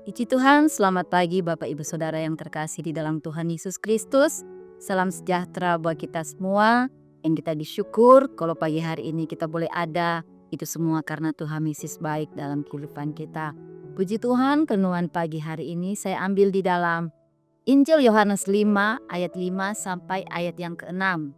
Puji Tuhan, selamat pagi Bapak Ibu Saudara yang terkasih di dalam Tuhan Yesus Kristus. Salam sejahtera buat kita semua. Yang kita disyukur kalau pagi hari ini kita boleh ada. Itu semua karena Tuhan Yesus baik dalam kehidupan kita. Puji Tuhan, renungan pagi hari ini saya ambil di dalam Injil Yohanes 5 ayat 5 sampai ayat yang ke-6.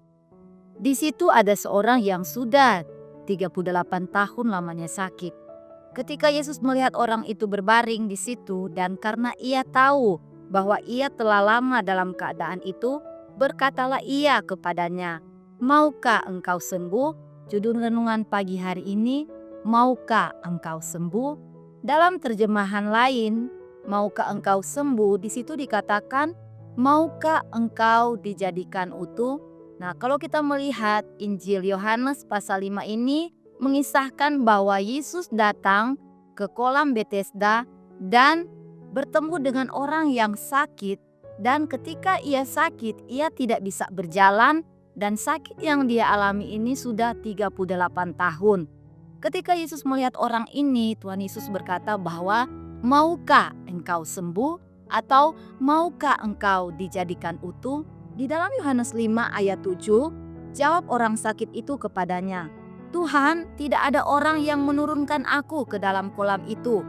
Di situ ada seorang yang sudah 38 tahun lamanya sakit. Ketika Yesus melihat orang itu berbaring di situ dan karena ia tahu bahwa ia telah lama dalam keadaan itu, berkatalah ia kepadanya, "Maukah engkau sembuh?" Judul renungan pagi hari ini, "Maukah engkau sembuh?" Dalam terjemahan lain, "Maukah engkau sembuh?" Di situ dikatakan, "Maukah engkau dijadikan utuh?" Nah, kalau kita melihat Injil Yohanes pasal 5 ini mengisahkan bahwa Yesus datang ke kolam Bethesda dan bertemu dengan orang yang sakit, dan ketika ia sakit ia tidak bisa berjalan dan sakit yang dia alami ini sudah 38 tahun. Ketika Yesus melihat orang ini, Tuhan Yesus berkata bahwa maukah engkau sembuh atau maukah engkau dijadikan utuh? Di dalam Yohanes 5 ayat 7, jawab orang sakit itu kepadanya, "Tuhan, tidak ada orang yang menurunkan aku ke dalam kolam itu.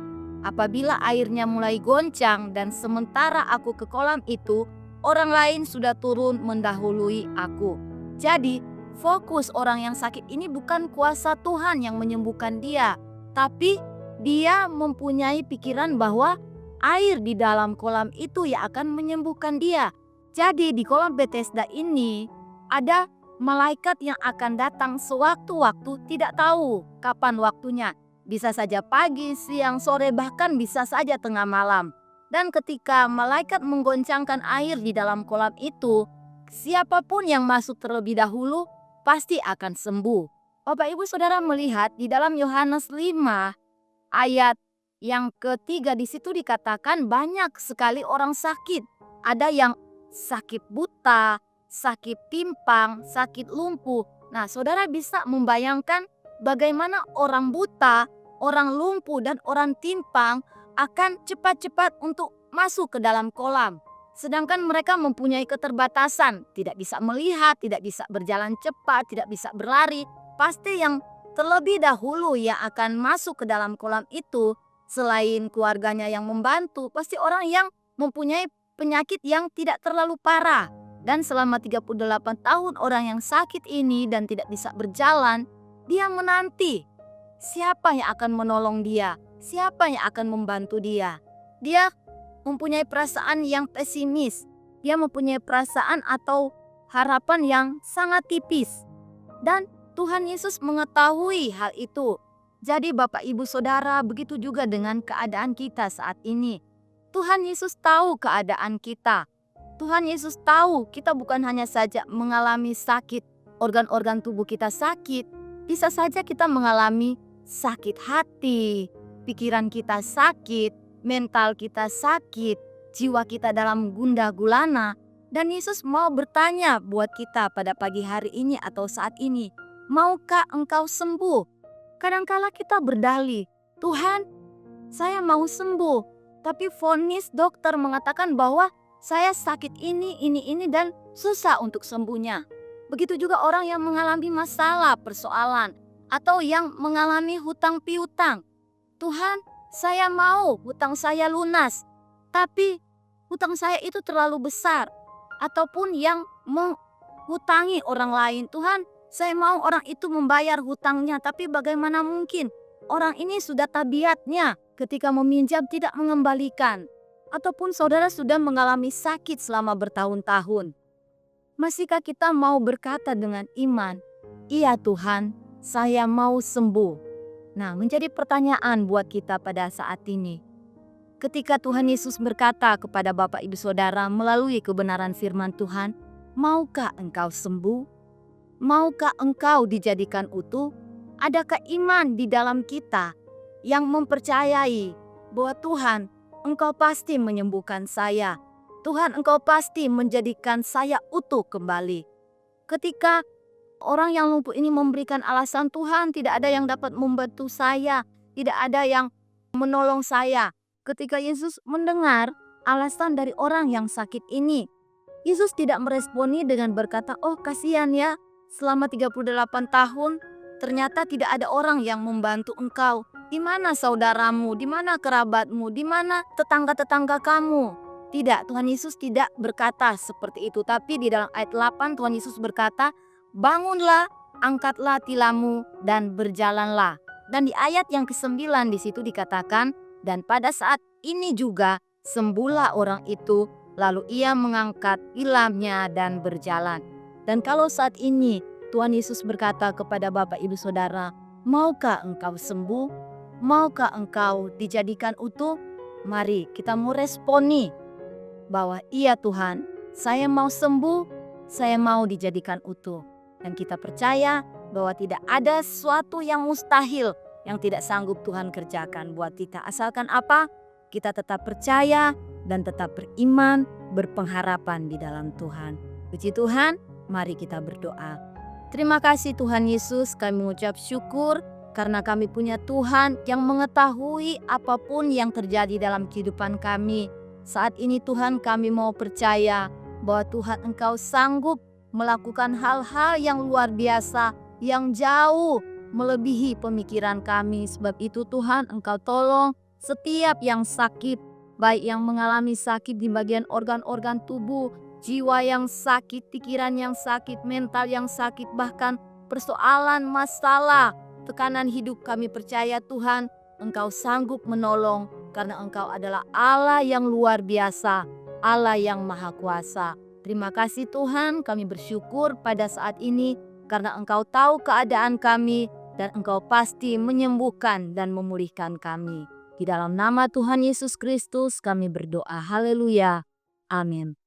Apabila airnya mulai goncang dan sementara aku ke kolam itu, orang lain sudah turun mendahului aku." Jadi, fokus orang yang sakit ini bukan kuasa Tuhan yang menyembuhkan dia, tapi dia mempunyai pikiran bahwa air di dalam kolam itu yang akan menyembuhkan dia. Jadi di kolam Bethesda ini ada malaikat yang akan datang sewaktu-waktu, tidak tahu kapan waktunya. Bisa saja pagi, siang, sore, bahkan bisa saja tengah malam. Dan ketika malaikat menggoncangkan air di dalam kolam itu, siapapun yang masuk terlebih dahulu pasti akan sembuh. Bapak Ibu Saudara melihat di dalam Yohanes 5 ayat yang ketiga, di situ dikatakan banyak sekali orang sakit. Ada yang sakit buta, sakit timpang, sakit lumpuh. Nah, saudara bisa membayangkan bagaimana orang buta, orang lumpuh, dan orang timpang akan cepat-cepat untuk masuk ke dalam kolam. Sedangkan mereka mempunyai keterbatasan, tidak bisa melihat, tidak bisa berjalan cepat, tidak bisa berlari. Pasti yang terlebih dahulu yang akan masuk ke dalam kolam itu, selain keluarganya yang membantu, pasti orang yang mempunyai penyakit yang tidak terlalu parah. Dan selama 38 tahun orang yang sakit ini dan tidak bisa berjalan, dia menanti siapa yang akan menolong dia, siapa yang akan membantu dia. Dia mempunyai perasaan yang pesimis, dia mempunyai perasaan atau harapan yang sangat tipis. Dan Tuhan Yesus mengetahui hal itu. Jadi Bapak Ibu Saudara, begitu juga dengan keadaan kita saat ini. Tuhan Yesus tahu keadaan kita. Tuhan Yesus tahu kita bukan hanya saja mengalami sakit, organ-organ tubuh kita sakit. Bisa saja kita mengalami sakit hati, pikiran kita sakit, mental kita sakit, jiwa kita dalam gundah gulana. Dan Yesus mau bertanya buat kita pada pagi hari ini atau saat ini, maukah engkau sembuh? Kadangkala kita berdalih, Tuhan, saya mau sembuh. Tapi vonis dokter mengatakan bahwa saya sakit ini dan susah untuk sembuhnya. Begitu juga orang yang mengalami masalah, persoalan, atau yang mengalami hutang piutang. Tuhan, saya mau hutang saya lunas, tapi hutang saya itu terlalu besar. Ataupun yang menghutangi orang lain, Tuhan, saya mau orang itu membayar hutangnya, tapi bagaimana mungkin? Orang ini sudah tabiatnya ketika meminjam tidak mengembalikan. Ataupun saudara sudah mengalami sakit selama bertahun-tahun. Masihkah kita mau berkata dengan iman, "Iya Tuhan, saya mau sembuh"? Nah, menjadi pertanyaan buat kita pada saat ini. Ketika Tuhan Yesus berkata kepada Bapak Ibu Saudara melalui kebenaran firman Tuhan, "Maukah engkau sembuh? Maukah engkau dijadikan utuh?" Adakah iman di dalam kita yang mempercayai bahwa Tuhan, engkau pasti menyembuhkan saya. Tuhan, engkau pasti menjadikan saya utuh kembali. Ketika orang yang lumpuh ini memberikan alasan, Tuhan, tidak ada yang dapat membantu saya, tidak ada yang menolong saya. ketika Yesus mendengar alasan dari orang yang sakit ini, Yesus tidak meresponi dengan berkata, "Oh kasihan ya, selama 38 tahun ternyata tidak ada orang yang membantu engkau. Di mana saudaramu, di mana kerabatmu, di mana tetangga-tetangga kamu?" Tidak, Tuhan Yesus tidak berkata seperti itu. Tapi di dalam ayat 8 Tuhan Yesus berkata, "Bangunlah, angkatlah tilammu dan berjalanlah." Dan di ayat yang ke-9 di situ dikatakan, "Dan pada saat ini juga sembuhlah orang itu, lalu ia mengangkat tilamnya dan berjalan." Dan kalau saat ini Tuhan Yesus berkata kepada Bapak Ibu Saudara, "Maukah engkau sembuh? Maukah engkau dijadikan utuh?" Mari kita mau responi bahwa iya Tuhan, saya mau sembuh, saya mau dijadikan utuh. Dan kita percaya bahwa tidak ada sesuatu yang mustahil yang tidak sanggup Tuhan kerjakan buat kita. Asalkan apa? Kita tetap percaya dan tetap beriman, berpengharapan di dalam Tuhan. Puji Tuhan, mari kita berdoa. Terima kasih Tuhan Yesus, kami mengucap syukur karena kami punya Tuhan yang mengetahui apapun yang terjadi dalam kehidupan kami. Saat ini Tuhan, kami mau percaya bahwa Tuhan Engkau sanggup melakukan hal-hal yang luar biasa, yang jauh melebihi pemikiran kami. Sebab itu Tuhan, Engkau tolong setiap yang sakit, baik yang mengalami sakit di bagian organ-organ tubuh, jiwa yang sakit, pikiran yang sakit, mental yang sakit, bahkan persoalan, masalah, tekanan hidup. Kami percaya Tuhan, Engkau sanggup menolong karena Engkau adalah Allah yang luar biasa, Allah yang maha kuasa. Terima kasih Tuhan, kami bersyukur pada saat ini karena Engkau tahu keadaan kami dan Engkau pasti menyembuhkan dan memulihkan kami. Di dalam nama Tuhan Yesus Kristus kami berdoa. Haleluya. Amin.